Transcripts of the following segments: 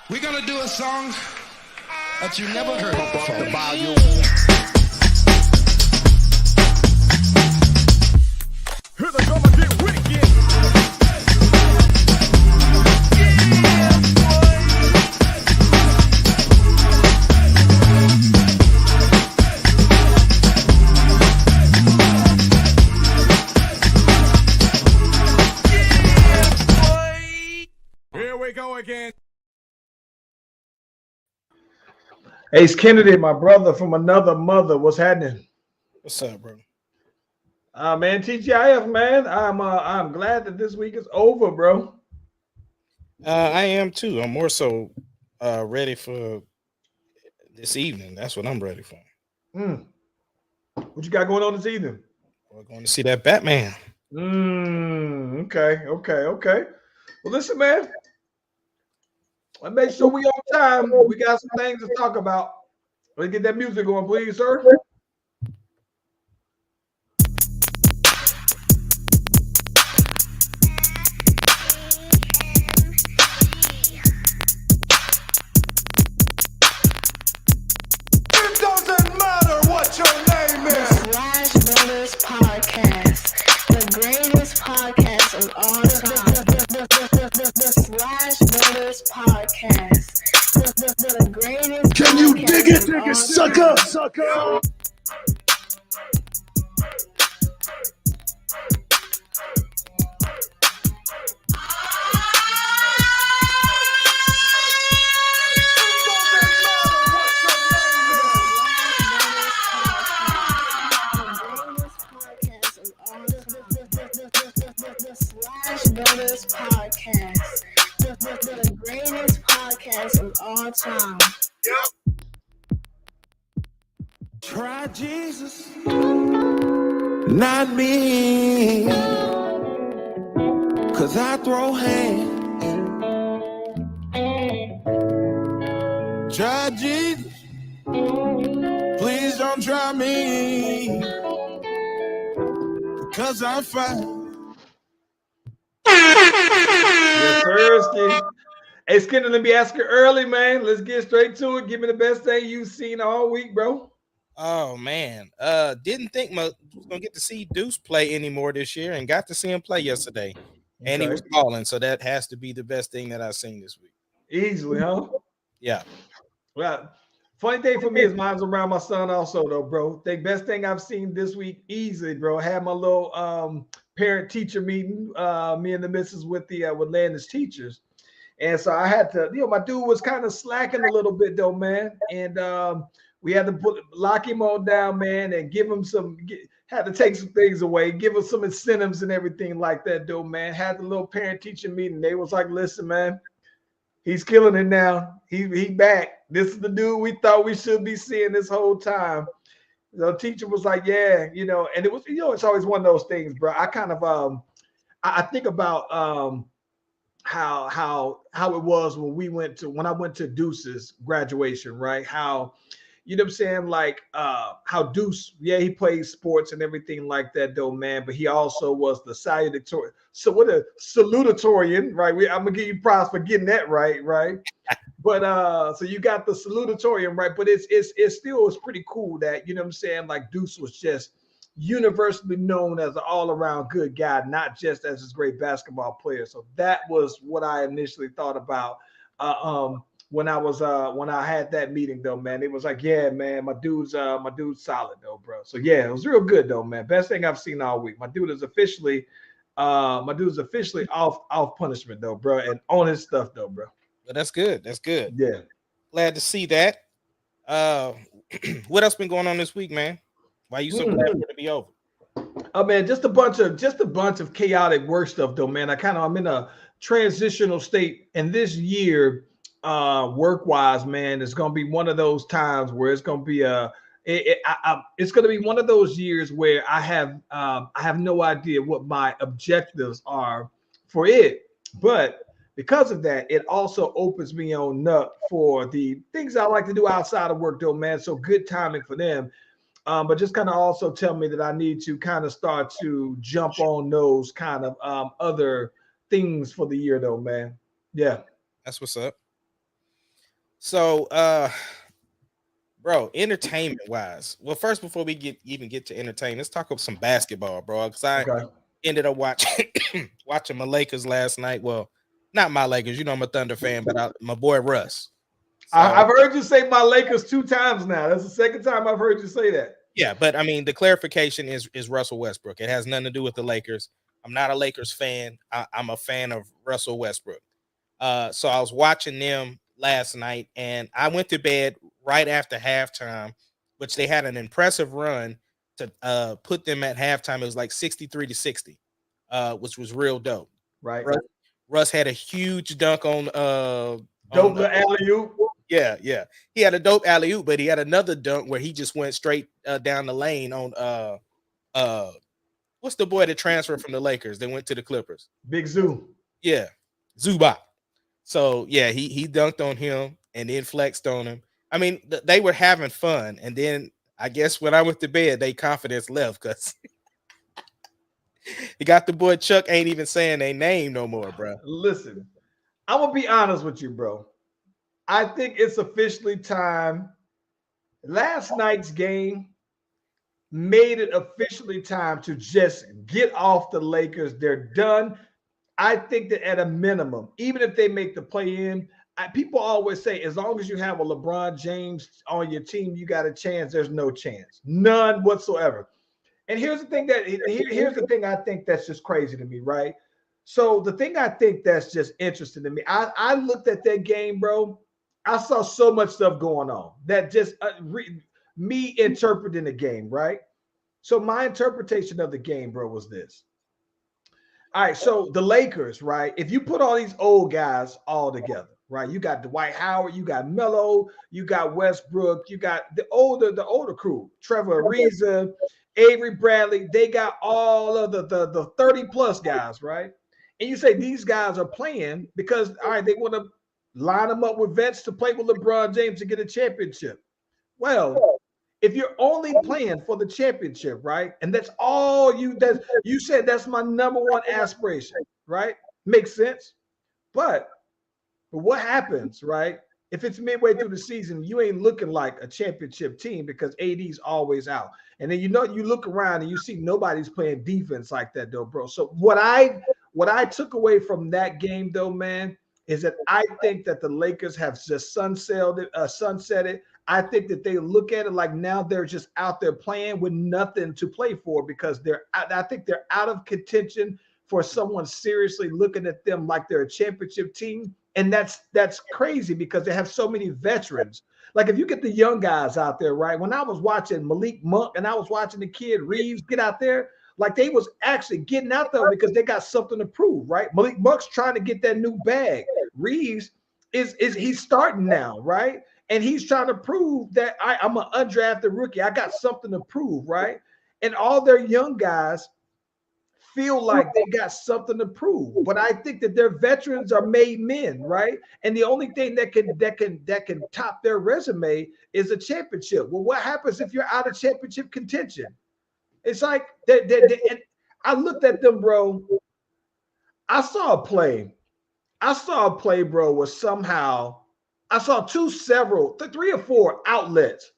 We're gonna do a song that you never heard before. The volume. Here they come and get wicked. Here we go again. Ace Kennedy, my brother from another mother. What's happening? What's up, bro? Man, TGIF, man. I'm glad that this week is over, bro. I am too. I'm more so ready for this evening. That's what I'm ready for. What you got going on this evening? We're going to see that Batman. Okay. Well, listen, man. Let's make sure we on time. We got some things to talk about. Let's get that music going, please, sir. It doesn't matter what your name is. Slash Brothers Podcast, the greatest podcast of all time. The Slash Brothers Podcast, the greatest. Can you dig it, sucker? sucker? The Slash Brothers Podcast, the greatest podcast of all time. Try Jesus, not me. Cause I throw hands. Try Jesus, please don't try me. Cause I'm fine. Yes, sir. Hey, Skinner, let me ask you early, man. Let's get straight to it. Give me the best thing you've seen all week, bro. Oh man, didn't think I was gonna get to see Deuce play anymore this year, and got to see him play yesterday, and he Okay. was balling. So that has to be the best thing that I've seen this week. Easily, huh? Yeah. Well, funny thing for me is mine's around my son also, though, bro. The best thing I've seen this week, easily, bro. I had my little parent teacher meeting, me and the missus with Landis teachers. And so I had to, my dude was kind of slacking a little bit though, man. And we had to lock him on down, man, and give him had to take some things away, give him some incentives and everything like that, though, man. Had the little parent teacher meeting. They was like, listen, man, he's killing it now. He back. This is the dude we thought we should be seeing this whole time. The teacher was like, yeah, and it was, it's always one of those things, bro. I kind of I think about how it was when I went to Deuce's graduation, right? How, you know what I'm saying? Like how Deuce, yeah, he plays sports and everything like that, though, man. But he also was the salutatorian. So what a salutatorian, right? I'm gonna give you props for getting that right? But so you got the salutatorian, right? But it's still pretty cool that, you know what I'm saying? Like Deuce was just universally known as an all-around good guy, not just as this great basketball player. So that was what I initially thought about when I had that meeting, though, man. It was like, yeah, man, my dude's solid though, bro. So yeah, it was real good though, man. Best thing I've seen all week. My dude is officially off punishment though, bro, and on his stuff though, bro. But that's good. That's good. Yeah. Glad to see that. What else been going on this week, man? Why you so glad for it to be over? Oh man, just a bunch of chaotic work stuff though, man. I'm in a transitional state, and this year, work-wise, man, it's gonna be one of those times where it's gonna be it's gonna be one of those years where I have no idea what my objectives are for it, but because of that, it also opens me on up for the things I like to do outside of work, though, man. So good timing for them. But just kind of also tell me that I need to kind of start to jump on those kind of other things for the year, though, man. Yeah. That's what's up. So, bro, entertainment wise. Well, first, before we even get to entertainment, let's talk about some basketball, bro. Because I Okay. ended up watching watching my Lakers last night. Well, not my Lakers. You know, I'm a Thunder fan, but my boy Russ. I've So heard you say my Lakers 2 times now. That's the second time I've heard you say that. yeah, but I mean, the clarification is Russell Westbrook. It has nothing to do with the Lakers. I'm not a Lakers fan. I'm a fan of Russell Westbrook. So I was watching them last night, and I went to bed right after halftime, which they had an impressive run to put them at halftime. It was like 63-60, which was real dope. Right. Russ had a huge dunk on Dope the alley-oop. yeah. He had a dope alley-oop, but he had another dunk where he just went straight down the lane on what's the boy that transferred from the Lakers? They went to the Clippers. Big Zoo. Yeah, Zubac. So yeah, he dunked on him and then flexed on him. I mean, they were having fun, and then I guess when I went to bed, they confidence left because he got the boy Chuck ain't even saying their name no more, bro. Listen, I'm gonna be honest with you, bro. I think it's officially time. Last night's game made it officially time to just get off the Lakers. They're done. I think that at a minimum, even if they make the play in, people always say as long as you have a LeBron James on your team, you got a chance. There's no chance, none whatsoever. And here's the thing here's the thing I think that's just crazy to me, right? So the thing I think that's just interesting to me, I looked at that game, bro. I saw so much stuff going on that just me interpreting the game, right? So my interpretation of the game, bro, was this. All right, so the Lakers, right? If you put all these old guys all together, right? You got Dwight Howard, you got Melo, you got Westbrook, you got the older crew, Trevor Ariza, Avery Bradley. They got all of the 30 plus guys, right? And you say these guys are playing because all right, they want to line them up with vets to play with LeBron James to get a championship. Well, if you're only playing for the championship, right? And that's all you said that's my number one aspiration, right? Makes sense. But what happens, right? If it's midway through the season, you ain't looking like a championship team because AD's always out. And then you look around and you see nobody's playing defense like that, though, bro. So what I took away from that game, though, man, is that I think that the Lakers have just sunsetted. I think that they look at it like now they're just out there playing with nothing to play for because I think they're out of contention for someone seriously looking at them like they're a championship team. And that's crazy because they have so many veterans. Like if you get the young guys out there, right? When I was watching Malik Monk and I was watching the kid Reeves get out there, like they was actually getting out there because they got something to prove, right? Malik Monk's trying to get that new bag. Reeves he's starting now, right? And he's trying to prove that I'm an undrafted rookie. I got something to prove, right? And all their young guys feel like they got something to prove. But I think that their veterans are made men, right? And the only thing that can top their resume is a championship. Well, what happens if you're out of championship contention? It's like and I looked at them, bro. I saw a play, bro, where somehow I saw three or four outlets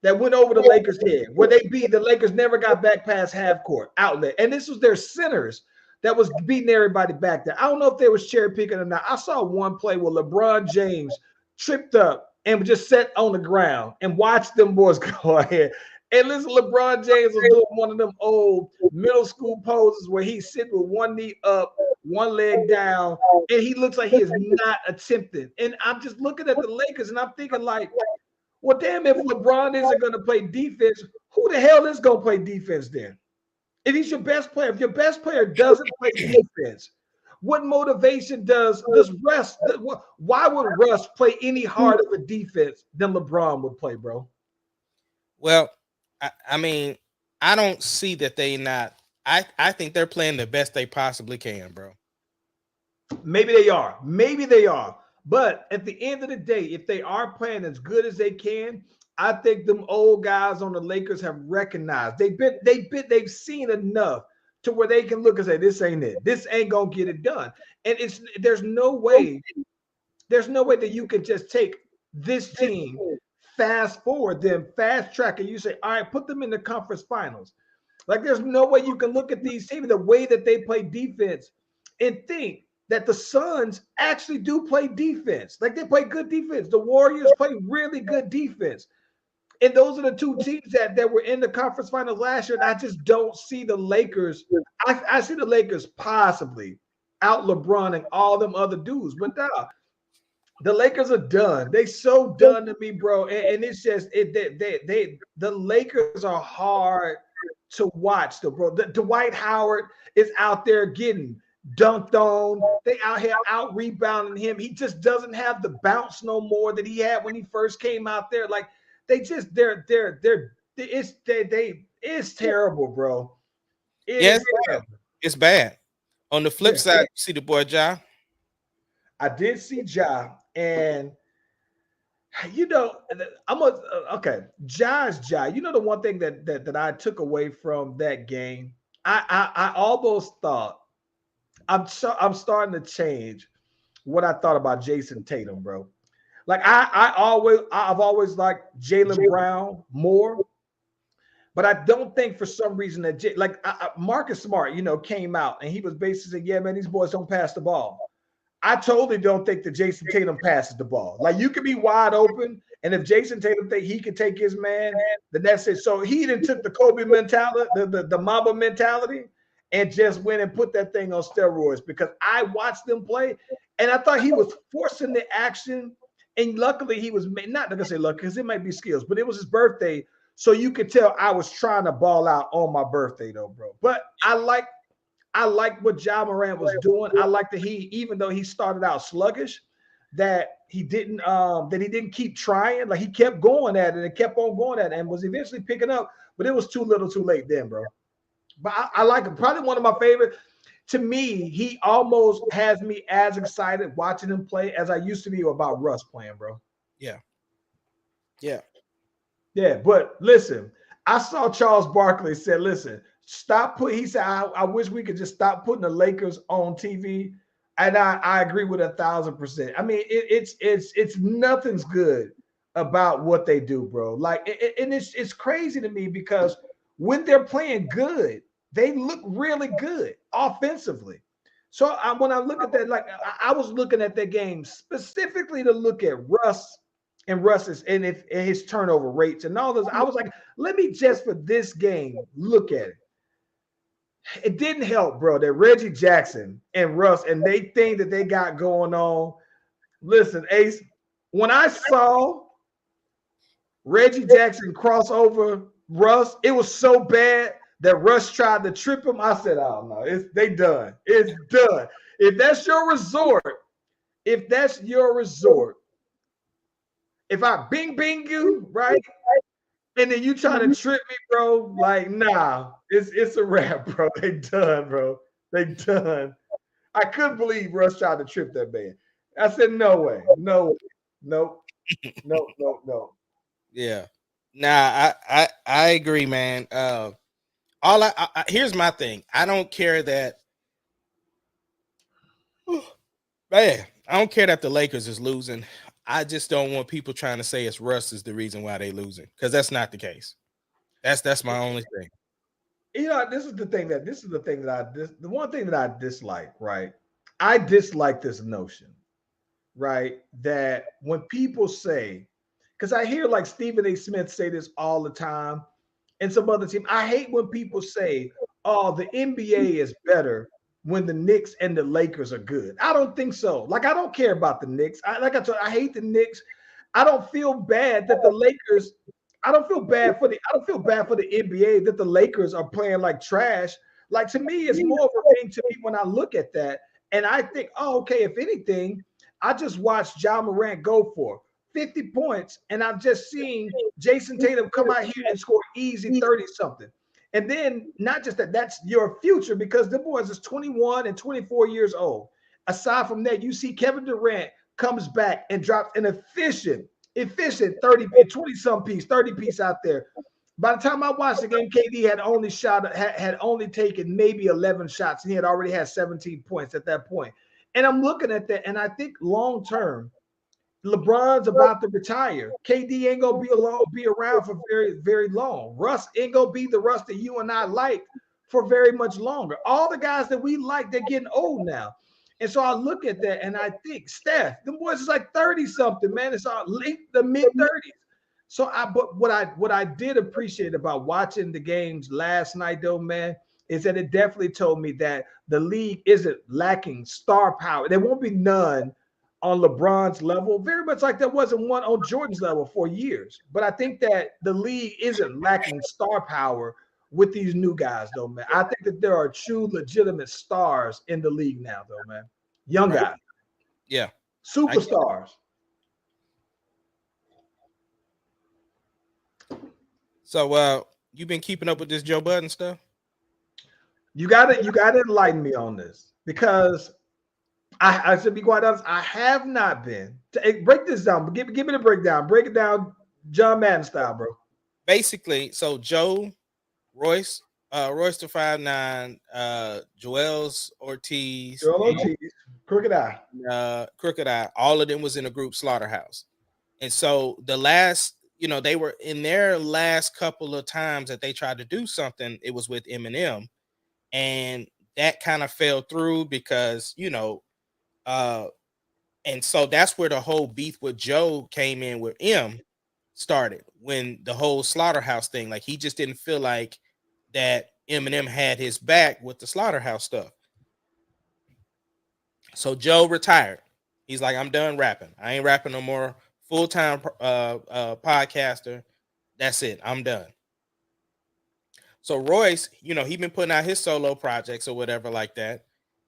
that went over the Lakers' head, where the Lakers never got back past half court outlet. And this was their centers that was beating everybody back there. I don't know if they was cherry picking or not. I saw one play where LeBron James tripped up and just sat on the ground and watched them boys go ahead. And listen, LeBron James was doing one of them old middle school poses where he's sitting with one knee up, one leg down, and he looks like he is not attempting. And I'm just looking at the Lakers and I'm thinking like, well, damn, if LeBron isn't going to play defense, who the hell is going to play defense then? If he's your best player, if your best player doesn't play defense, what motivation does Russ? Why would Russ play any harder of a defense than LeBron would play, bro? Well, I mean, I don't see that they not. I think they're playing the best they possibly can, bro. Maybe they are. Maybe they are. But at the end of the day, if they are playing as good as they can, I think them old guys on the Lakers have recognized they've seen enough to where they can look and say, this ain't it. This ain't gonna get it done. And there's no way that you can just take this team, fast forward them, fast track, and you say, all right, put them in the conference finals. Like there's no way you can look at these teams, the way that they play defense, and think that the Suns actually do play defense. Like they play good defense. The Warriors play really good defense. And those are the two teams that were in the conference finals last year. And I just don't see the Lakers. I see the Lakers possibly out LeBron and all them other dudes. But nah, the Lakers are done. They so done to me, bro. And it's just the Lakers are hard to watch, though, bro. Dwight Howard is out there getting dunked on. They out here out rebounding him. He just doesn't have the bounce no more that he had when he first came out there. Like it's terrible, bro. Yes, it's bad. On the flip side, you see the boy Ja. I did see Ja, and okay. Ja is Ja. You know the one thing that I took away from that game, I almost thought I'm starting to change what I thought about Jason Tatum, bro. Like I've always liked Jaylen Brown more, but I don't think for some reason that Marcus Smart, came out and he was basically saying, yeah, man, these boys don't pass the ball. I totally don't think that Jason Tatum passes the ball. Like you could be wide open, and if Jason Tatum think he could take his man, then that's it. So he didn't took the Kobe mentality, the Mamba mentality, and just went and put that thing on steroids because I watched them play, and I thought he was forcing the action. And luckily, he was not going to say lucky because it might be skills, but it was his birthday. So you could tell I was trying to ball out on my birthday, though, bro. But I like what Ja Morant was doing. I like that even though he started out sluggish, that he didn't keep trying. Like he kept going at it and kept on going at it and was eventually picking up. But it was too little, too late then, bro. But I like him. Probably one of my favorite. To me, he almost has me as excited watching him play as I used to be about Russ playing, bro. Yeah. But listen, I saw Charles Barkley said, listen, he said, I wish we could just stop putting the Lakers on TV. And I agree with 1,000%. I mean, it's nothing's good about what they do, bro. Like, and it's crazy to me because when they're playing good, they look really good offensively. So when I look at that, like I was looking at that game specifically to look at Russ and his turnover rates and all those. I was like, let me just for this game look at it. It didn't help, bro, that Reggie Jackson and Russ and they think that they got going on. Listen, Ace, when I saw Reggie Jackson cross over Russ, it was so bad that Russ tried to trip him. I said, oh no, they done. It's done. If that's your resort, if I bing you, right? And then you try to trip me, bro, like, nah, it's a wrap, bro. They done, bro. They done. I couldn't believe Russ tried to trip that man. I said, no way. No. Yeah. Nah, I agree, man. Here's my thing. I don't care that man, I don't care that the Lakers is losing. I just don't want people trying to say it's Russ is the reason why they losing, because that's not the case. That's my only thing. The one thing that I dislike, right? I dislike this notion, right? That when people say, because I hear like Stephen A. Smith say this all the time, and some other team. I hate when people say, oh, the NBA is better when the Knicks and the Lakers are good. I don't think so. Like, I don't care about the Knicks. I hate the Knicks. I don't feel bad that the Lakers, I don't feel bad for the NBA that the Lakers are playing like trash. Like, to me, it's more of a thing to me when I look at that. And I think, oh, okay, if anything, I just watched Ja Morant go for 50 points, and I've just seen Jason Tatum come out here and score easy 30-something. And then not just that's your future, because the boys is 21 and 24 years old. Aside from that, you see Kevin Durant comes back and drops an efficient 30, 20-some piece, 30 piece out there. By the time I watched the game, KD had only taken maybe 11 shots, and he had already had 17 points at that point. And I'm looking at that, and I think long term, LeBron's about to retire. KD ain't gonna be around for very, very long. Russ ain't gonna be the Russ that you and I liked for very much longer. All the guys that we like, they're getting old now. And so I look at that and I think, Steph, the boys is like 30 something, man. It's all late the mid 30s. So but what I did appreciate about watching the games last night, though, man, is that it definitely told me that the league isn't lacking star power. There won't be none on LeBron's level, very much like there wasn't one on Jordan's level for years. But I think that the league isn't lacking star power with these new guys, though, man. I think that there are true, legitimate stars in the league now, though, man. Young guys. Yeah. Superstars. So you've been keeping up with this Joe Budden stuff? You gotta enlighten me on this, because I should be quite honest, I have not been. Break this down. Give me the breakdown. Break it down John Madden style, bro. Basically, so Joe, Royce the 5'9", Joel Ortiz, Crooked Eye, all of them was in a group Slaughterhouse. And so the last, they were in their last couple of times that they tried to do something, it was with Eminem. And that kind of fell through because, and so that's where the whole beef with Joe came in, with M started, when the whole Slaughterhouse thing, like he just didn't feel like that Eminem had his back with the Slaughterhouse stuff. So Joe retired. He's like, I'm done rapping. I ain't rapping no more. Full-time podcaster. That's it. I'm done. So Royce, he been putting out his solo projects or whatever like that.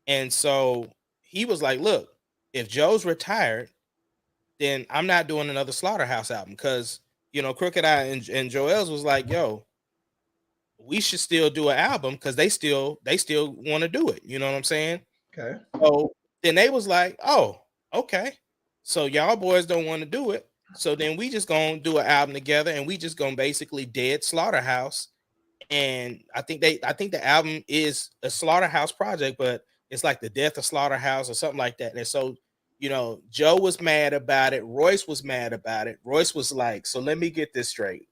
And so he was like, look, if Joe's retired, then I'm not doing another Slaughterhouse album, because, Crooked Eye and Joel's was like, yo, we should still do an album because they still want to do it. You know what I'm saying? Okay. So then they was like, oh, okay. So y'all boys don't want to do it. So then we just gonna do an album together, and we just gonna basically dead Slaughterhouse. And I think the album is a Slaughterhouse project, but it's like the death of Slaughterhouse or something like that. And so, Joe was mad about it. Royce was mad about it. Royce was like, so let me get this straight.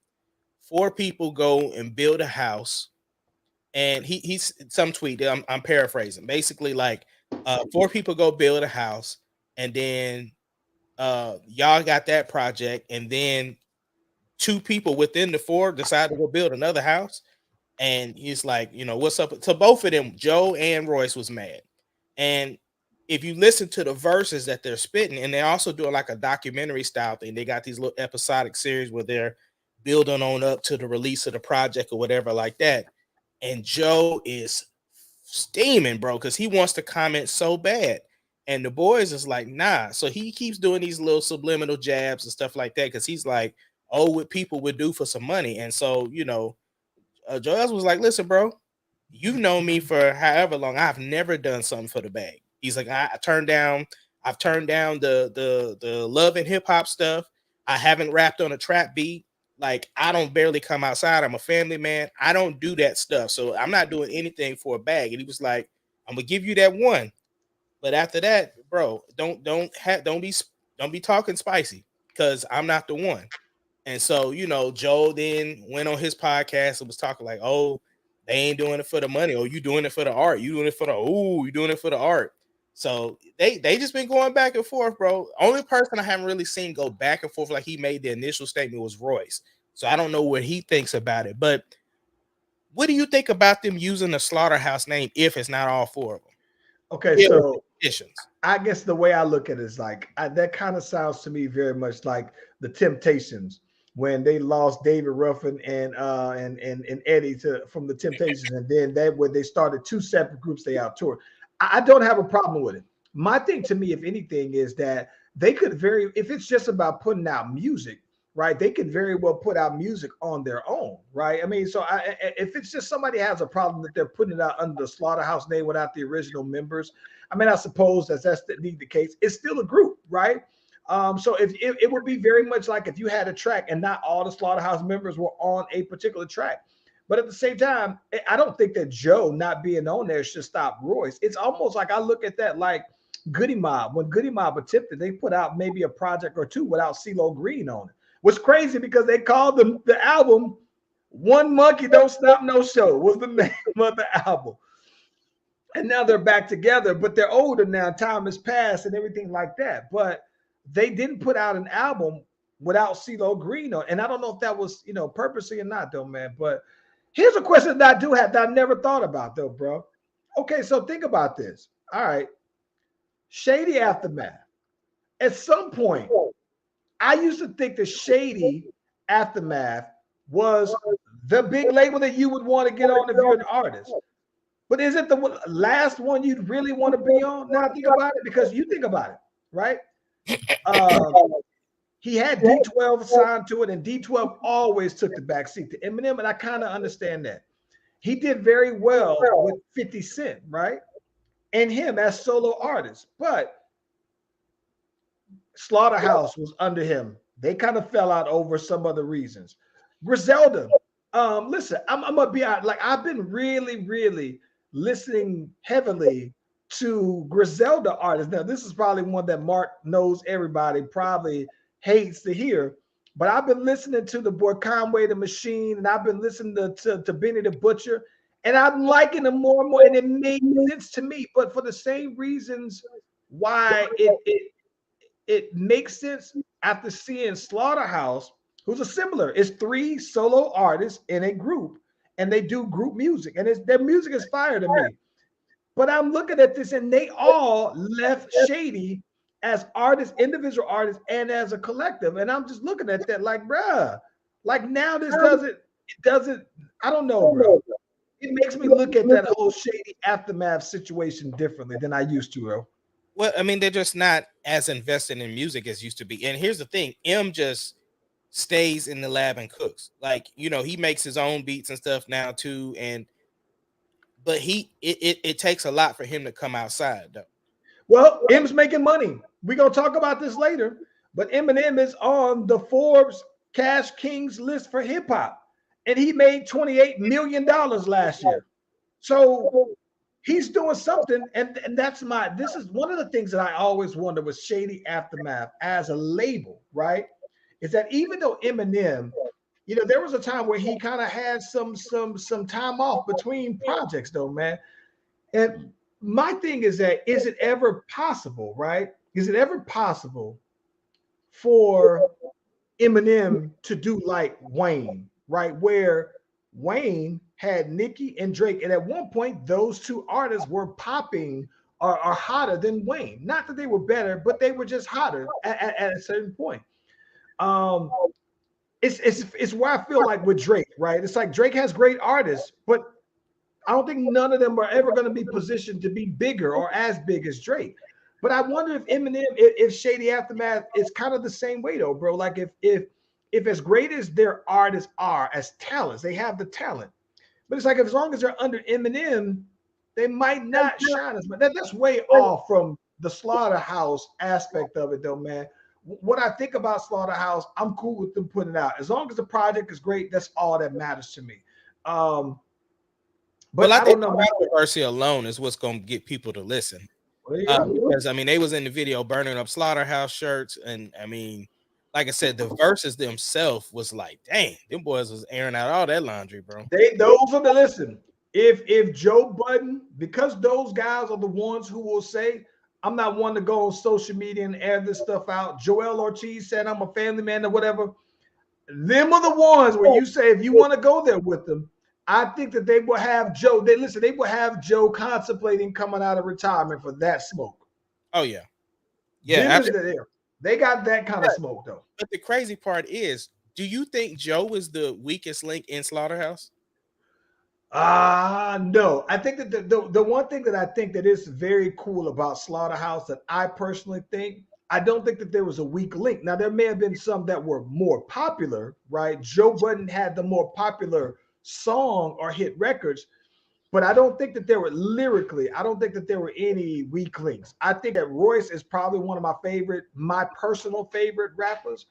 4 people go and build a house. And he's some tweet, I'm paraphrasing. Basically, like 4 people go build a house, and then y'all got that project, and then 2 people within the 4 decide to go build another house. And he's like, what's up? To both of them, Joe and Royce was mad. And if you listen to the verses that they're spitting, and they're also doing like a documentary style thing, they got these little episodic series where they're building on up to the release of the project or whatever like that. And Joe is steaming, bro, because he wants to comment so bad. And the boys is like, nah. So he keeps doing these little subliminal jabs and stuff like that, because he's like, oh, what people would do for some money. And so, Joel was like, listen, bro, you've known me for however long. I've never done something for the bag. He's like, I've turned down the love and hip hop stuff. I haven't rapped on a trap beat. Like, I don't barely come outside. I'm a family man. I don't do that stuff. So I'm not doing anything for a bag. And he was like, I'm gonna give you that one. But after that, bro, don't be talking spicy, because I'm not the one. And so, Joe then went on his podcast and was talking like, oh, they ain't doing it for the money. Oh, you doing it for the art. You doing it for you doing it for the art. So they just been going back and forth, bro. Only person I haven't really seen go back and forth like he made the initial statement was Royce. So I don't know what he thinks about it. But what do you think about them using the Slaughterhouse name if it's not all 4 of them? Okay, so I guess the way I look at it is like, that kind of sounds to me very much like the Temptations, when they lost David Ruffin and Eddie from the Temptations, and then when they started 2 separate groups, they out toured. I don't have a problem with it. My thing, to me, if anything, is that they could if it's just about putting out music, right? They could very well put out music on their own, right? I mean, so if it's just somebody has a problem that they're putting it out under the Slaughterhouse name without the original members, I mean, I suppose that's the case. It's still a group, right? So if it would be very much like if you had a track and not all the Slaughterhouse members were on a particular track. But at the same time, I don't think that Joe not being on there should stop Royce. It's almost like I look at that like Goody Mob. When Goody Mob attempted, they put out maybe a project or two without CeeLo Green on it. What's crazy because they called the album "One Monkey Don't Stop No Show" was the name of the album. And now they're back together, but they're older now. Time has passed and everything like that. But they didn't put out an album without CeeLo Green on. And I don't know if that was, purposely or not, though, man. But here's a question that I do have that I never thought about, though, bro. Okay, so think about this. All right. Shady Aftermath. At some point, I used to think that Shady Aftermath was the big label that you would want to get on if you're an artist. But is it the last one you'd really want to be on? Now think about it, because you think about it, right? He had D12 signed to it, and D12 always took the backseat to Eminem, and I kind of understand that. He did very well with 50 Cent, right? And him as solo artist, but Slaughterhouse was under him. They kind of fell out over some other reasons. Griselda, listen, I'm gonna be out. Like, I've been really listening heavily to Griselda artists. Now, this is probably one that Mark knows everybody probably hates to hear, but I've been listening to the boy Conway the Machine, and I've been listening to Benny the Butcher, and I'm liking them more and more, and it made sense to me. But for the same reasons why it makes sense after seeing Slaughterhouse, who's a similar, it's 3 solo artists in a group, and they do group music, and their music is fire to me. But I'm looking at this, and they all left Shady as artists, individual artists, and as a collective. And I'm just looking at that like, bruh, like now this doesn't, I don't know, bro. It makes me look at that whole Shady Aftermath situation differently than I used to, bro. Well, I mean, they're just not as invested in music as used to be. And here's the thing, M just stays in the lab and cooks. Like, he makes his own beats and stuff now too. But it takes a lot for him to come outside, though. Well, M's making money. We're going to talk about this later, but Eminem is on the Forbes Cash Kings list for hip hop, and he made $28 million last year. So he's doing something, and this is one of the things that I always wonder with Shady Aftermath as a label, right? Is that even though Eminem, there was a time where he kind of had some time off between projects, though, man. And my thing is that, is it ever possible, right? Is it ever possible for Eminem to do like Wayne, right? Where Wayne had Nicki and Drake, and at one point, those 2 artists were popping or hotter than Wayne. Not that they were better, but they were just hotter at a certain point. It's where I feel like with Drake, right? It's like Drake has great artists, but I don't think none of them are ever going to be positioned to be bigger or as big as Drake. But I wonder if Eminem, if Shady Aftermath is kind of the same way, though, bro. Like if as great as their artists are as talents, they have the talent. But it's like, as long as they're under Eminem, they might not shine as much. That's way off from the Slaughterhouse aspect of it, though, man. What I think about Slaughterhouse, I'm cool with them putting it out. As long as the project is great, that's all that matters to me. But I don't know. Controversy alone is what's going to get people to listen. Because, I mean, they was in the video burning up Slaughterhouse shirts. And, I mean, like I said, the verses themselves was like, dang, them boys was airing out all that laundry, bro. Listen, if Joe Budden, because those guys are the ones who will say, I'm not one to go on social media and air this stuff out. Joel Ortiz said, I'm a family man or whatever. Them are the ones where you say, if you want to go there with them, I think that they will have Joe. They will have Joe contemplating coming out of retirement for that smoke. Oh, yeah. Yeah. They got that kind of smoke, though. But the crazy part is, do you think Joe is the weakest link in Slaughterhouse? No. I think that the one thing that I think that is very cool about Slaughterhouse that I personally think, I don't think that there was a weak link. Now, there may have been some that were more popular, right? Joe Budden had the more popular song or hit records, but I don't think that there were lyrically, I don't think that there were any weak links. I think that Royce is probably one of my personal favorite rappers.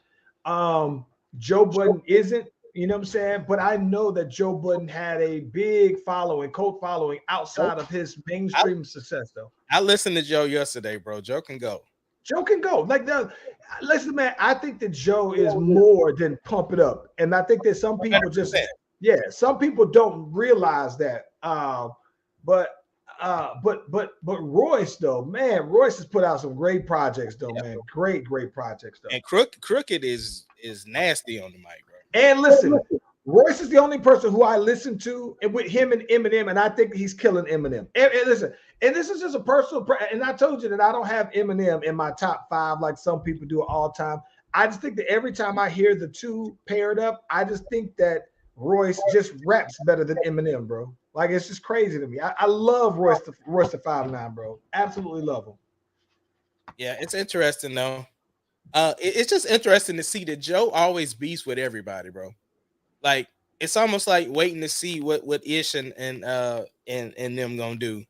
Joe Budden isn't. You know what I'm saying? But I know that Joe Budden had a big following, cult following outside of his mainstream success, though. I listened to Joe yesterday, bro. Joe can go. Joe can go. Like listen, man, I think that Joe is more than pump it up. And I think that some people just 100%. some people don't realize that. But Royce though, man, Royce has put out some great projects though, man. Great projects though. And Crooked is nasty on the mic, bro. And listen, Royce is the only person who I listen to, and with him and Eminem, and I think he's killing Eminem. And listen, and this is just a personal. And I told you that I don't have Eminem in my top 5 like some people do all time. I just think that every time I hear the two paired up, I just think that Royce just raps better than Eminem, bro. Like it's just crazy to me. I love Royce the 5'9", bro. Absolutely love him. Yeah, it's interesting though. It's just interesting to see that Joe always beats with everybody, bro. Like it's almost like waiting to see what Ish and them gonna do.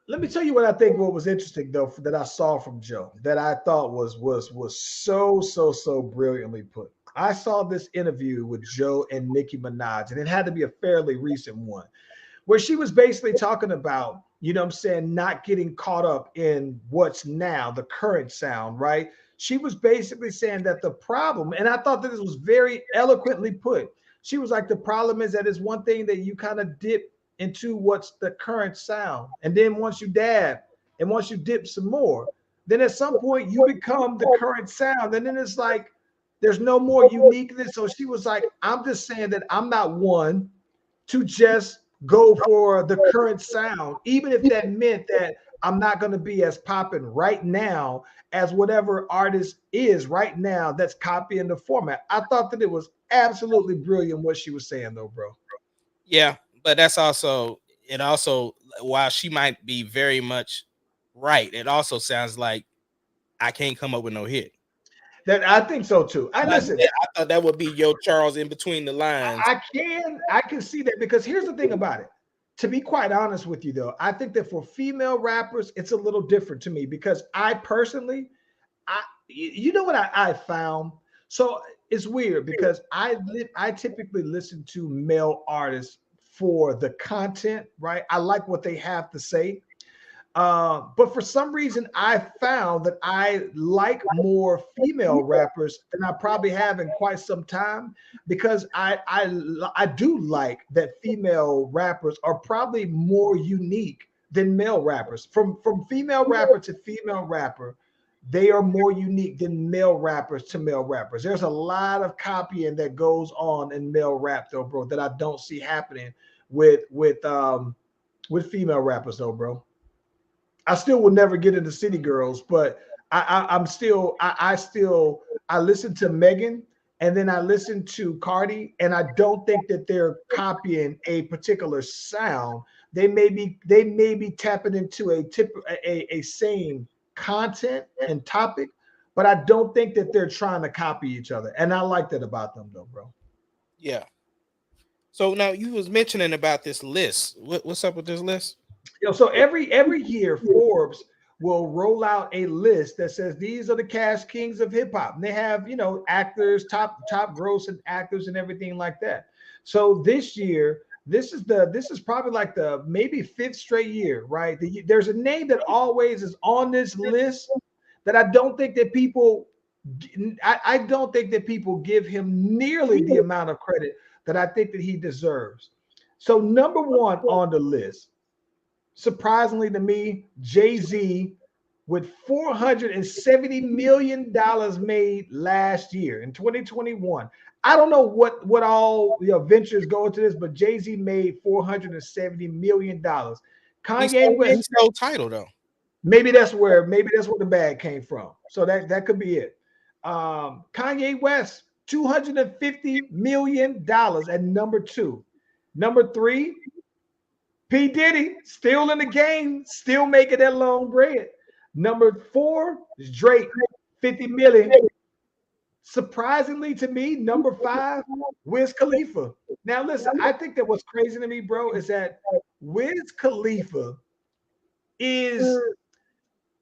Let me tell you what I think. What was interesting though that I saw from Joe that I thought was so brilliantly put. I saw this interview with Joe and Nicki Minaj, and it had to be a fairly recent one, where she was basically talking about, you know what I'm saying, not getting caught up in what's now the current sound, right? She was basically saying that the problem, and I thought that this was very eloquently put. She was like, the problem is that it's one thing that you kind of dip into what's the current sound. And then once you dab and once you dip some more, then at some point you become the current sound. And then it's like, there's no more uniqueness. So she was like, I'm just saying that I'm not one to just go for the current sound, even if that meant that I'm not going to be as popping right now as whatever artist is right now that's copying the format. I thought that it was absolutely brilliant what she was saying, though, bro. Yeah, but that's also while she might be very much right, it also sounds like I can't come up with no hit. That I think so too. I thought that would be Yo Charles in between the lines. I can see that, because here's the thing about it. To be quite honest with you, though, I think that for female rappers, it's a little different to me, because I personally, you know what I found? So it's weird because I typically listen to male artists for the content, right? I like what they have to say. But for some reason, I found that I like more female rappers than I probably have in quite some time, because I do like that female rappers are probably more unique than male rappers. From female rapper to female rapper, they are more unique than male rappers to male rappers. There's a lot of copying that goes on in male rap, though, bro, that I don't see happening with female rappers, though, bro. I still will never get into City Girls, but I listen to Megan, and then I listen to Cardi, and I don't think that they're copying a particular sound. They may be tapping into a same content and topic, but I don't think that they're trying to copy each other. And I like that about them, though, bro. Yeah. So now you was mentioning about this list. What's up with this list? So every year, Forbes will roll out a list that says these are the cash kings of hip hop. And they have, actors, top grossing actors, and everything like that. So this year, this is probably like the maybe 5th straight year, right? There's a name that always is on this list that I don't think that people give him nearly the amount of credit that I think that he deserves. So number 1 on the list, surprisingly to me, Jay-Z, with $470 million made last year in 2021. I don't know what all ventures go into this, but Jay-Z made $470 million. Kanye West, he's no title though. Maybe that's where the bag came from. So that could be it. Kanye West, $250 million at number 2. Number 3, P. Diddy, still in the game, still making that long bread. Number 4 is Drake, 50 million. Surprisingly to me, number 5, Wiz Khalifa. Now listen, I think that what's crazy to me, bro, is that Wiz Khalifa is,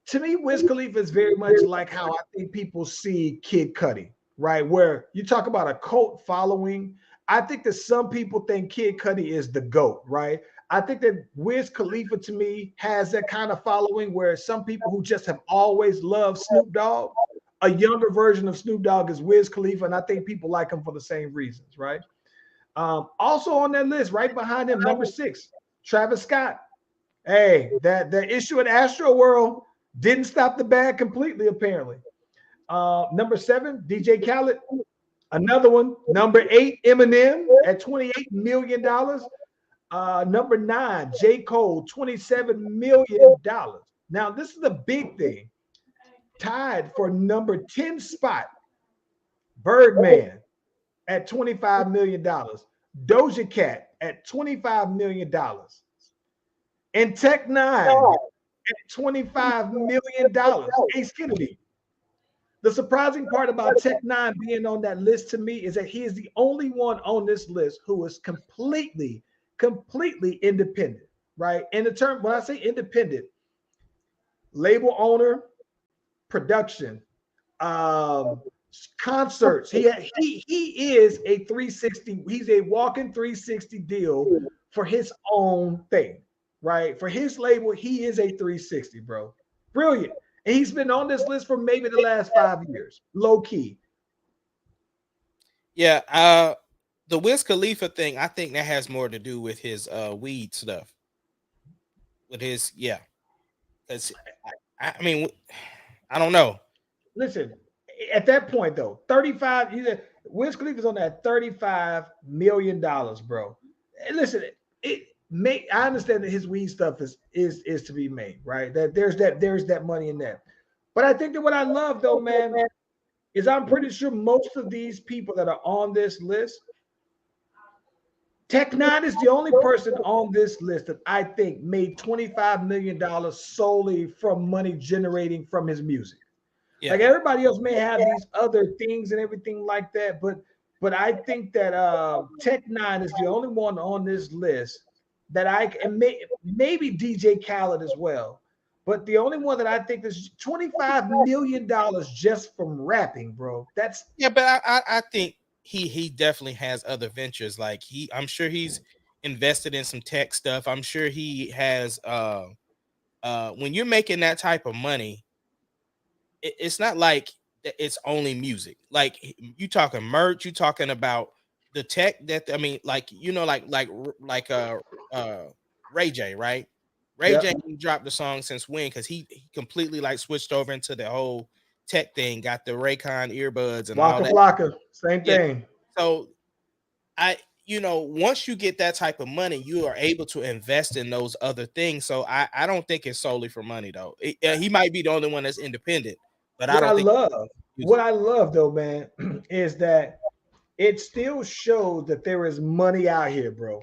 to me, Wiz Khalifa is very much like how I think people see Kid Cudi, right? Where you talk about a cult following. I think that some people think Kid Cudi is the GOAT, right? I think that Wiz Khalifa to me has that kind of following where some people who just have always loved Snoop Dogg, a younger version of Snoop Dogg is Wiz Khalifa, and I think people like him for the same reasons, right? Also on that list, right behind him, number 6, Travis Scott. Hey, that issue at Astro World didn't stop the bag completely, apparently. Number 7, DJ Khaled. Another one. Number 8, Eminem at $28 million. Number 9, J. Cole, $27 million. Now, this is the big thing. Tied for number 10 spot, Birdman at $25 million. Doja Cat at $25 million. And Tech Nine at $25 million. Ace Kennedy. The surprising part about Tech Nine being on that list to me is that he is the only one on this list who is completely independent, right? And the term, when I say independent, label owner, production, concerts. He is a 360. He's a walking 360 deal for his own thing, right? For his label, he is a 360, bro. Brilliant. And he's been on this list for maybe the last 5 years, low key. Yeah, the Wiz Khalifa thing, I think that has more to do with his weed stuff. With his, yeah. I mean, I don't know. Listen, at that point though, 35. Wiz Khalifa's on that $35 million, bro. And listen, I understand that his weed stuff is to be made, right? That there's that money in there. But I think that what I love though, man, is I'm pretty sure most of these people that are on this list, Tech Nine is the only person on this list that I think made $25 million solely from money generating from his music. Yeah. Like everybody else may have these other things and everything like that, but I think that Tech Nine is the only one on this list that maybe DJ Khaled as well, but the only one that I think is $25 million just from rapping, bro. That's but I think he definitely has other ventures. Like I'm sure he's invested in some tech stuff. I'm sure he has. When you're making that type of money, it's not like it's only music. Like you talking merch, you talking about the tech that like Ray J, right? Ray J dropped the song since when? Because he completely like switched over into the whole tech thing, got the Raycon earbuds and Waka all that. Flocka, same thing. So once you get that type of money, you are able to invest in those other things. So I don't think it's solely for money though. He might be the only one that's independent, but what I love though, man, is that it still shows that there is money out here, bro.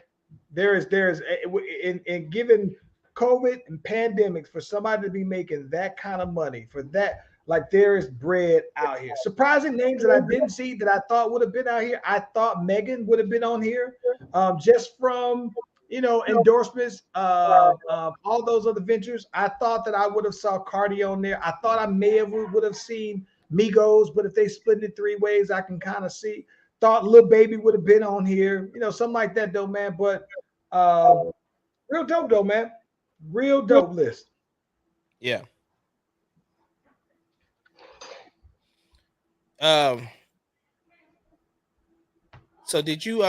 There's in given COVID and pandemics, for somebody to be making that kind of money for that, like there is bread out here. Surprising names that I didn't see that I thought would have been out here. I thought Megan would have been on here, just from endorsements, all those other ventures. I thought that I would have saw Cardi on there. I thought I would have seen Migos, but if they split it 3 ways, I can kind of see. Thought Lil Baby would have been on here, something like that though, man. But real dope though, man. Real dope list. Yeah. So did you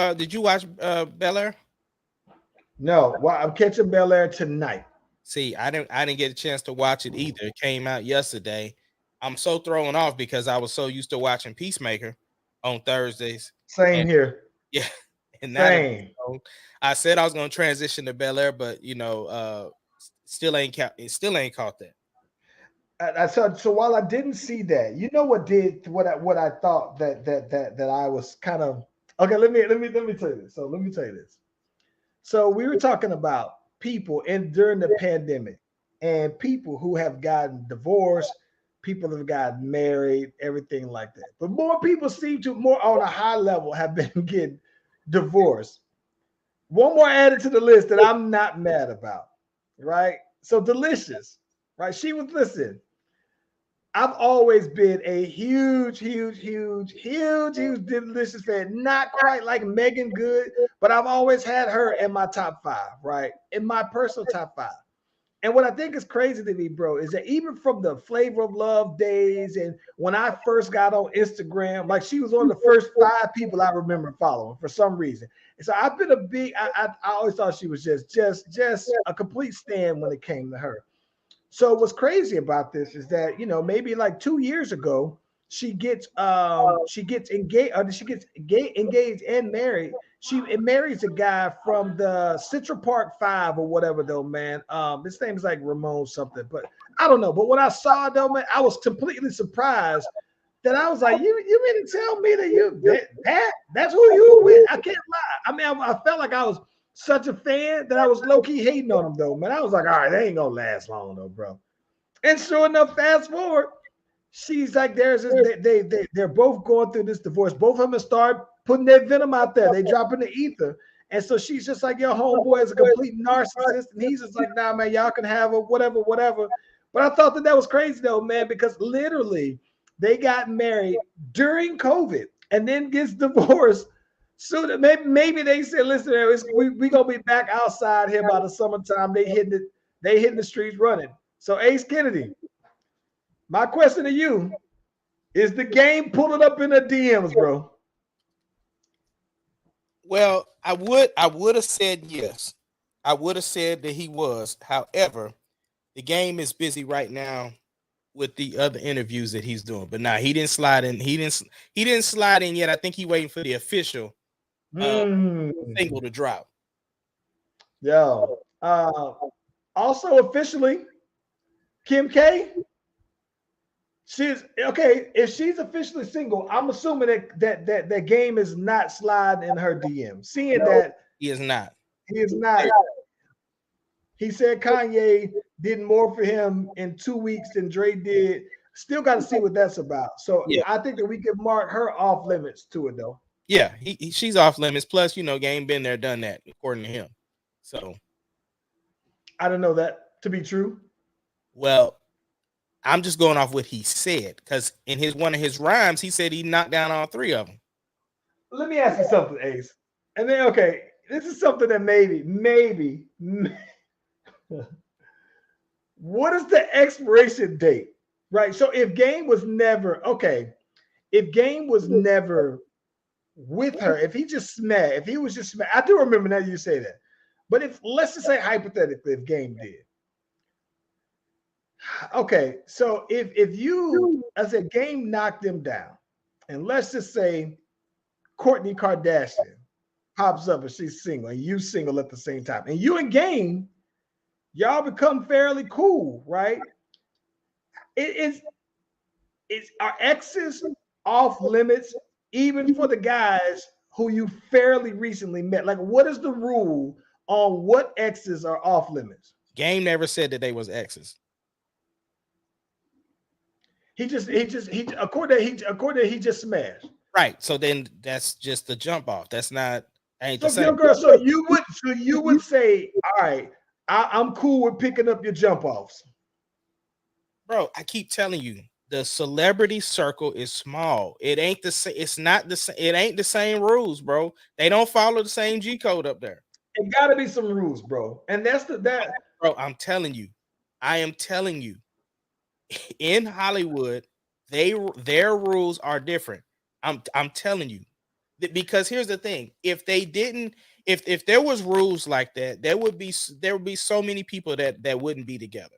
watch Bel Air? No, well, I'm catching Bel Air tonight. See, I didn't get a chance to watch it either. It came out yesterday. I'm so thrown off because I was so used to watching Peacemaker on Thursdays. Same here. Yeah. And same. I said I was gonna transition to Bel Air, but still ain't caught that. So while I didn't see that, what I thought that I was kind of okay. Let me tell you this. So let me tell you this. So we were talking about people during the pandemic and people who have gotten divorced, people have gotten married, everything like that. But more people seem to more on a high level have been getting divorced. One more added to the list that I'm not mad about, right? So Deelishis, right? She was listening. I've always been a huge Deelishis fan. Not quite like Megan Good, but I've always had her in my top 5, right? In my personal top 5. And what I think is crazy to me, bro, is that even from the Flavor of Love days and when I first got on Instagram, like she was one of the first 5 people I remember following for some reason. And so I've been a big, I always thought she was just a complete stand when it came to her. So what's crazy about this is that, you know, maybe like 2 years ago, she gets engaged, or engaged and married. She marries a guy from the Central Park Five or whatever, though, man. His name is like Ramon something, but I don't know. But when I saw it, though, man, I was completely surprised that I was like, you mean to tell me that that's who you were with? I can't lie. I mean, I felt like I was such a fan that I was low-key hating on him, though, man. I was like, all right, they ain't gonna last long, though, bro. And sure enough, fast forward, she's like, they're both going through this divorce. Both of them start putting their venom out there. They drop in the ether. And so she's just like, your homeboy is a complete narcissist. And he's just like, nah, man, y'all can have a whatever. But I thought that was crazy, though, man, because literally they got married during COVID and then gets divorced. So maybe they said, listen, we gonna be back outside here by the summertime. They hitting the streets running. So Ace Kennedy, my question to you is: the game pulling up in the DMs, bro? Well, I would have said yes. I would have said that he was. However, the game is busy right now with the other interviews that he's doing. But now he didn't slide in. He didn't slide in yet. I think he's waiting for the official single to drop. Yo. Also officially, Kim K. She's okay. If she's officially single, I'm assuming that game is not sliding in her DM. Seeing that he is not. He is not. He said Kanye did more for him in 2 weeks than Dre did. Still got to see what that's about. So yeah. I think that we could mark her off limits to it, though. Yeah, she's off limits. Plus, you know, game been there, done that, according to him. So I don't know that to be true. Well, I'm just going off what he said, because in one of his rhymes, he said he knocked down all 3 of them. Let me ask you something, Ace. And then, okay, this is something that maybe. What is the expiration date? Right. So if Game was never with her, if he was just smashed, I do remember now you say that. But if, let's just say hypothetically, if Game did. Okay, so if you, as a Game, knocked them down, and let's just say Kourtney Kardashian pops up and she's single, and you single at the same time, and you and Game, y'all become fairly cool, right? Is our exes off limits even for the guys who you fairly recently met? Like, what is the rule on what exes are off limits? Game never said that they was exes. He according to he just smashed. Right. So then that's just the jump off. That's not ain't so the same. Girl, so you would say, all right, I'm cool with picking up your jump offs. Bro, I keep telling you, the celebrity circle is small. It ain't the same. It's not the same. It ain't the same rules, bro. They don't follow the same G code up there. It got to be some rules, bro. And that's that. Bro, I'm telling you. I am telling you. In Hollywood, their rules are different. I'm telling you. Because here's the thing. If they didn't, if there was rules like that, there would be so many people that wouldn't be together.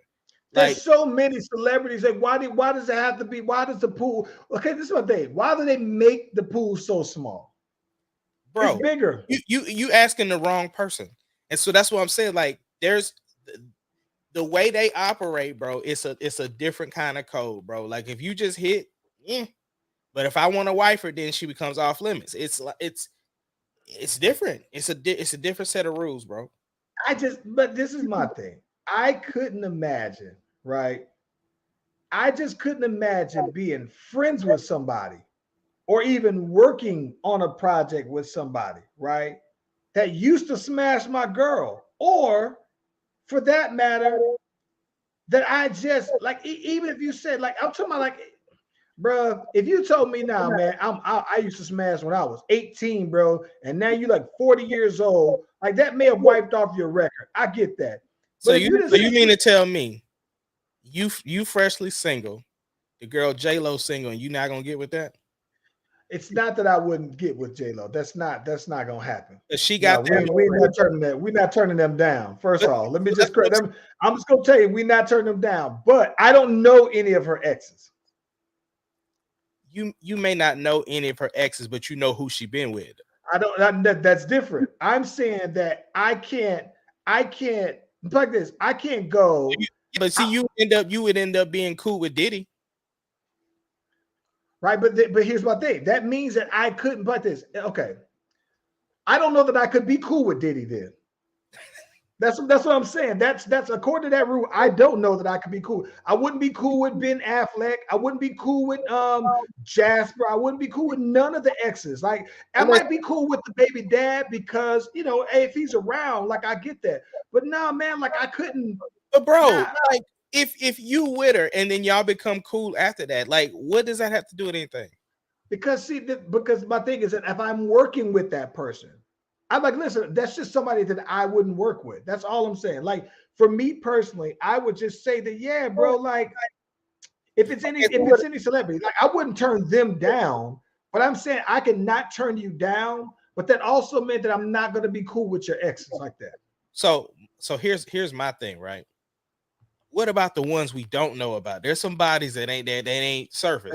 There's so many celebrities. Like, why does it have to be? Why does the pool? Okay, this is my thing. Why do they make the pool so small? Bro, it's bigger. You asking the wrong person. And so that's what I'm saying. Like, there's the way they operate, bro. It's a different kind of code, bro. Like, if you just hit, but if I want to wife her, then she becomes off limits. It's different. It's a different set of rules, bro. But this is my thing. I couldn't imagine, right? I just couldn't imagine being friends with somebody or even working on a project with somebody, right? That used to smash my girl, or for that matter, that I just like. Even if you said like, I'm talking about like, bro. If you told me now, man, I used to smash when I was 18, bro, and now you're like 40 years old. Like that may have wiped off your record. I get that. So But if you so just you mean to tell me you freshly single, the girl J-Lo single, and you not gonna get with that? it's not that I wouldn't get with J-Lo. That's not gonna happen. 'Cause she No, got that. we're not turning that. We're not turning them down. First of all, let me just correct them. I'm just gonna tell you, we're not turning them down. But I don't know any of her exes. You may not know any of her exes, but you know who she been with. I don't. That's different. I'm saying that I can't. Like this. I can't go. But see, you would end up being cool with Diddy. Right, but here's my thing. That means that I couldn't. But this, okay. I don't know that I could be cool with Diddy then. That's what I'm saying. That's according to that rule. I don't know that I could be cool. I wouldn't be cool with Ben Affleck. I wouldn't be cool with Jasper. I wouldn't be cool with none of the exes. Like I might be cool with the baby dad because hey, if he's around, like I get that. But no, man, like I couldn't. But bro, like if you with her and then y'all become cool after that, like what does that have to do with anything? Because because my thing is that if I'm working with that person, I'm like, listen, that's just somebody that I wouldn't work with. That's all I'm saying. Like for me personally, I would just say that, yeah, bro, like if it's any celebrity, like I wouldn't turn them down, but I'm saying I can not turn you down, but that also meant that I'm not going to be cool with your exes like that. So here's my thing, right? What about the ones we don't know about? There's some bodies that ain't surface.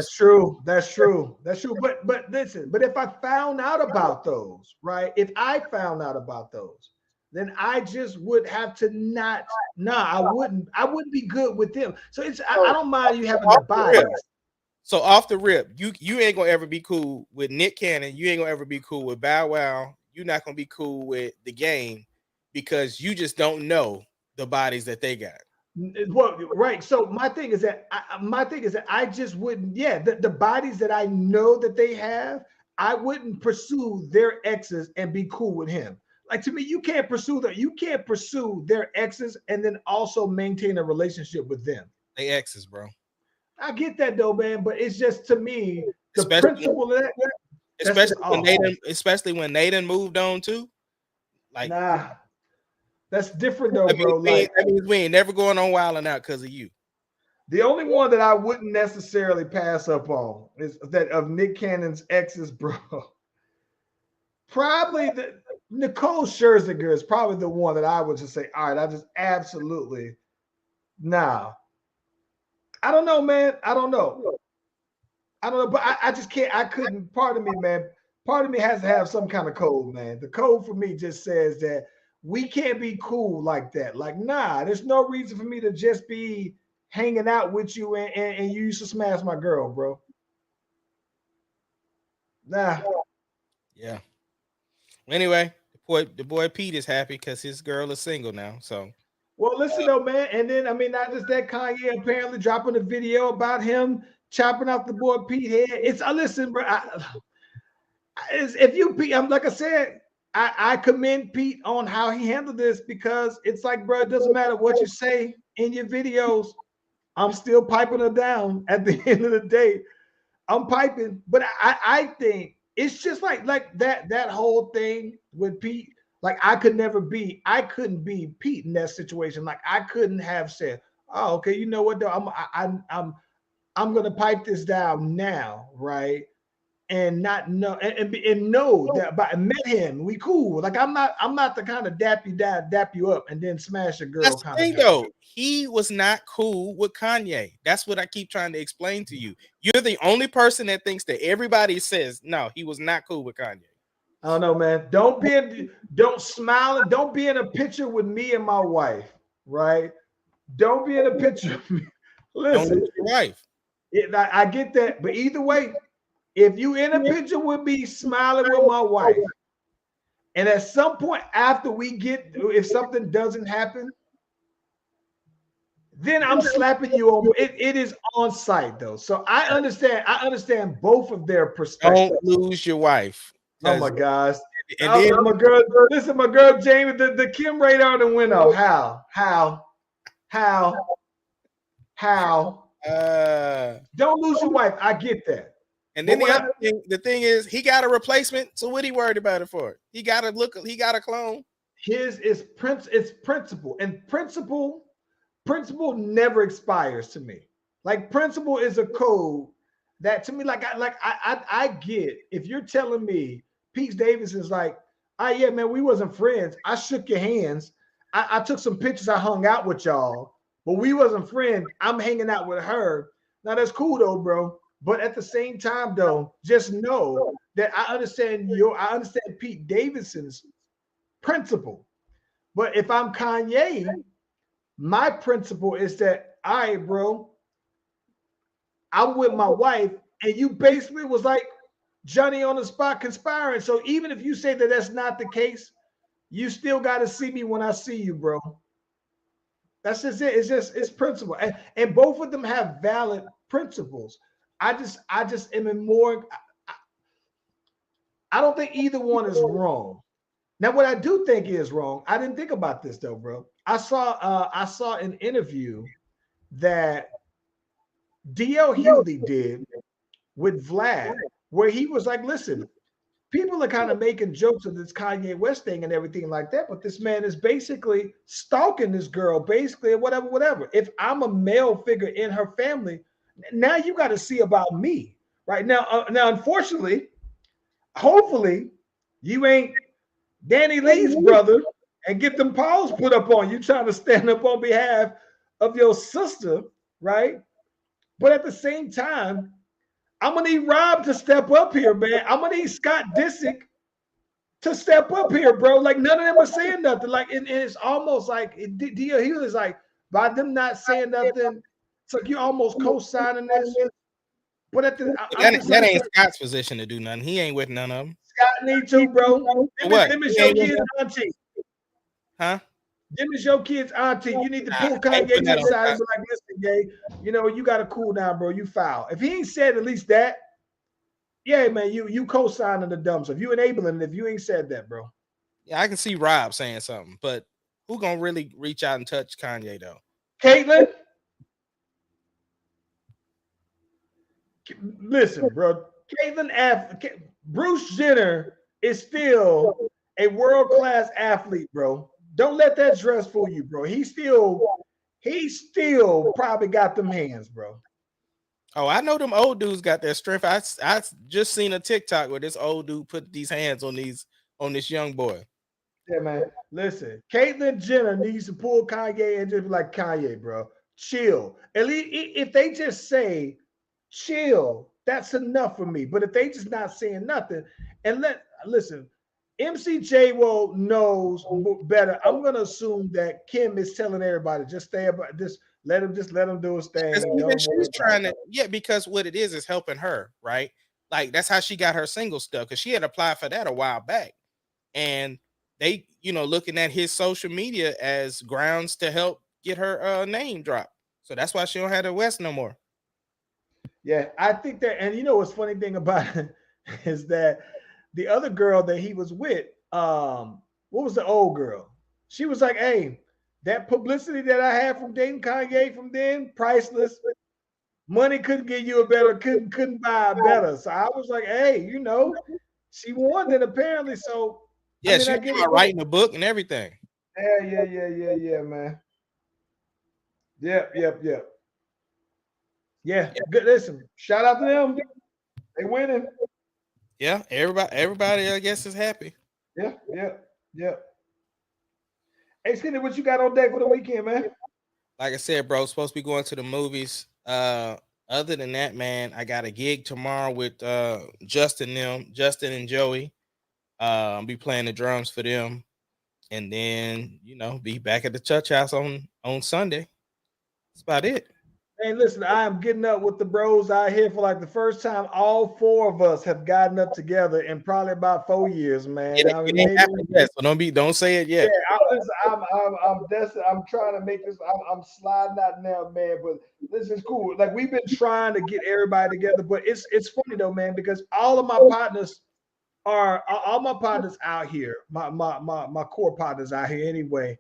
That's true. But listen, but if I found out about those, right? If I found out about those, then I just would have to not. I wouldn't be good with them. So I don't mind you having the bodies. So off the rip, you ain't gonna ever be cool with Nick Cannon. You ain't gonna ever be cool with Bow Wow. You're not gonna be cool with the Game because you just don't know the bodies that they got. Well, right. So my thing is that I just wouldn't. Yeah, the bodies that I know that they have, I wouldn't pursue their exes and be cool with him. Like to me, you can't pursue their exes and then also maintain a relationship with them. They exes, bro. I get that though, man. But it's just to me the principle of that. Especially when Nathan moved on too. Like nah. That's different though, bro. That means we ain't never going on wilding out because of you. The only one that I wouldn't necessarily pass up on is that of Nick Cannon's exes, bro. Probably Nicole Scherzinger is probably the one that I would just say, all right, I just absolutely nah. I don't know, man. I don't know, but I just can't. I couldn't. Part of me, man. Part of me has to have some kind of code, man. The code for me just says that we can't be cool like that. Like, nah, there's no reason for me to just be hanging out with you and you used to smash my girl, bro. Nah. Yeah. Anyway, the boy Pete is happy because his girl is single now. So well, listen though, man. And then not just that, Kanye apparently dropping a video about him chopping off the boy Pete head. It's listen, bro. If you Pete, like I said, I commend Pete on how he handled this because it's like, bro, it doesn't matter what you say in your videos. I'm still piping her down at the end of the day. I'm piping, but I think it's just like that whole thing with Pete. Like I couldn't be Pete in that situation. Like I couldn't have said, oh, okay, you know what though? I'm gonna pipe this down now, right? And not know and know that I met him. We cool. Like I'm not the kind of dap you up and then smash a girl. That's the thing though. He was not cool with Kanye. That's what I keep trying to explain to you. You're the only person that thinks that everybody says no, he was not cool with Kanye. I don't know, man. Don't smile. Don't be in a picture with me and my wife, right? Don't be in a picture of me. Listen, your wife. I get that, but either way, if you in a picture with me smiling with my wife, and at some point after if something doesn't happen, then I'm slapping you on. It is on site though, so I understand both of their perspectives. Don't lose your wife. Oh my gosh! And then my girl, listen, my girl Jamie, the Kim radar done went off. How? How? Don't lose your wife. I get that. And But then what I- the thing is, he got a replacement. So what he worried about it for? He got a clone. his is it's principle, and principle never expires to me. Like principle is a code that to me, I get if you're telling me Pete Davis is like, ah, yeah, man, we wasn't friends. I shook your hands. I took some pictures. I hung out with y'all, but we wasn't friends. I'm hanging out with her. Now that's cool though, bro. But at the same time, though, just know that I understand Pete Davidson's principle. But if I'm Kanye, my principle is that, all right, bro, I'm with my wife, and you basically was like Johnny on the spot conspiring. So even if you say that that's not the case, you still got to see me when I see you, bro. That's just it. It's principle, and both of them have valid principles. I just am in more. I don't think either one is wrong. Now, what I do think is wrong, I didn't think about this though, bro. I saw an interview that DL Hughley did with Vlad, where he was like, listen, people are kind of making jokes of this Kanye West thing and everything like that, but this man is basically stalking this girl, basically, whatever. If I'm a male figure in her family, now you got to see about me, right? Now, unfortunately, hopefully, you ain't Danny Lee's brother and get them paws put up on you trying to stand up on behalf of your sister, right? But at the same time, I'm gonna need Rob to step up here, man. I'm gonna need Scott Disick to step up here, bro. Like none of them are saying nothing. Like and it's almost like he was like by them not saying nothing, it's like you're almost co-signing this. But that ain't Scott's position to do nothing. He ain't with none of them. Scott need to, bro. Them is your kids' auntie. Huh? Them is your kids' auntie. You need to pull Kanye to the side and be like, listen, Jay, you got to cool down, bro. You foul. If he ain't said at least that, yeah, man, you co-signing the dumb stuff. You enabling it if you ain't said that, bro. Yeah, I can see Rob saying something, but who gonna really reach out and touch Kanye though? Caitlyn? Listen, bro. Bruce Jenner is still a world-class athlete, bro. Don't let that dress fool you, bro. He still probably got them hands, bro. Oh, I know them old dudes got their strength. I just seen a TikTok where this old dude put these hands on this young boy. Yeah, man. Listen, Caitlyn Jenner needs to pull Kanye and just be like, Kanye, bro, chill. At least if they just say chill, that's enough for me. But if they just not saying nothing, and listen, MCJ knows better. I'm gonna assume that Kim is telling everybody just stay about this. Let him do his thing. She's trying to, because what it is helping her, right? Like that's how she got her single stuff because she had applied for that a while back, and they, looking at his social media as grounds to help get her name dropped. So that's why she don't have the West no more. Yeah, I think that, and what's funny thing about it is that the other girl that he was with, what was the old girl? She was like, hey, that publicity that I had from dating Kanye from then, priceless. Money couldn't get you a better, couldn't buy a better. So I was like, hey, she won it apparently. So yeah, she was writing a book and everything. Yeah, man. Yep. Yeah, good. Listen, shout out to them. They winning. Yeah, everybody I guess is happy. Yeah. Hey, Skinny, what you got on deck for the weekend, man? Like I said, bro, supposed to be going to the movies. Other than that, man, I got a gig tomorrow with Justin and Joey. I'll be playing the drums for them, and then be back at the church house on Sunday. That's about it. Hey, listen, I am getting up with the bros out here for like the first time. All four of us have gotten up together in probably about 4 years, man. So don't say it yet. Yeah, I'm trying to make this. I'm sliding out now, man. But this is cool. Like we've been trying to get everybody together, but it's funny though, man, because all my partners out here. My core partners out here anyway.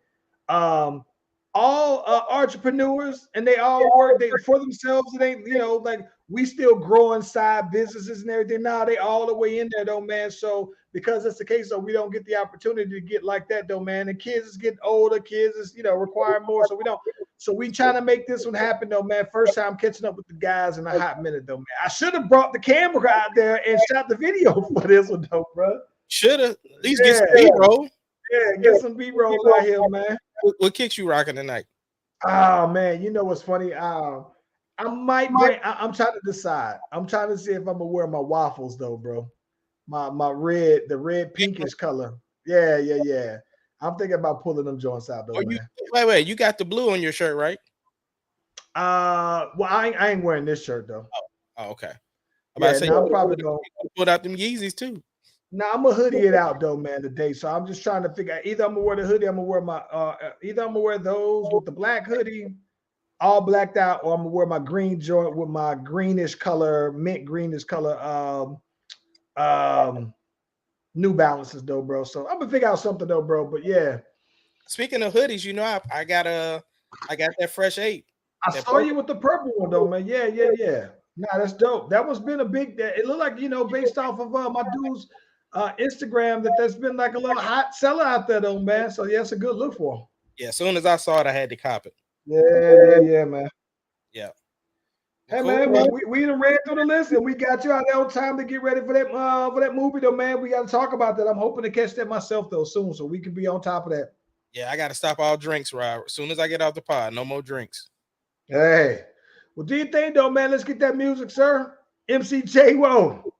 all entrepreneurs, and they all work for themselves. It ain't, like we still growing side businesses and everything. Now they all the way in there though, man. So because that's the case, though, we don't get the opportunity to get like that though, man. And kids is getting older, kids is require more. So we don't. So we trying to make this one happen though, man. First time catching up with the guys in a hot minute though, man. I should have brought the camera out there and shot the video for this one though, bro. Should have at least get some B-roll. Yeah, get some B-roll out here, man. What kicks you rocking tonight? Oh man, you know what's funny? I might bring. I'm trying to decide. I'm trying to see if I'm gonna wear my waffles though, bro. My red, the red pinkish color. Yeah. I'm thinking about pulling them joints out though, man. Wait. You got the blue on your shirt, right? Well, I ain't wearing this shirt though. Oh, okay. I'm probably gonna put out them Yeezys too. Now I'm gonna hoodie it out though, man, today. So I'm just trying to figure out either I'm gonna wear the hoodie, I'm gonna wear my either I'm gonna wear those with the black hoodie, all blacked out, or I'm gonna wear my green joint with my greenish color, mint greenish color New Balances though, bro. So I'm gonna figure out something though, bro. But yeah. Speaking of hoodies, I got that Fresh 8. I saw you with the purple one though, man. Yeah. Nah, that's dope. That was been a big. It looked like based off of my dude's Instagram that's been like a little hot seller out there though, man. So yeah, it's a good look for him. Yeah, as soon as I saw it, I had to cop it. Yeah, man. Yeah. Hey man, we done ran through the list and we got you out there on time to get ready for that movie though, man. We got to talk about that. I'm hoping to catch that myself though soon, so we can be on top of that. Yeah, I got to stop all drinks, Rob. As soon as I get off the pod, no more drinks. Hey, well, do you think though, man? Let's get that music, sir. MC J-Wo.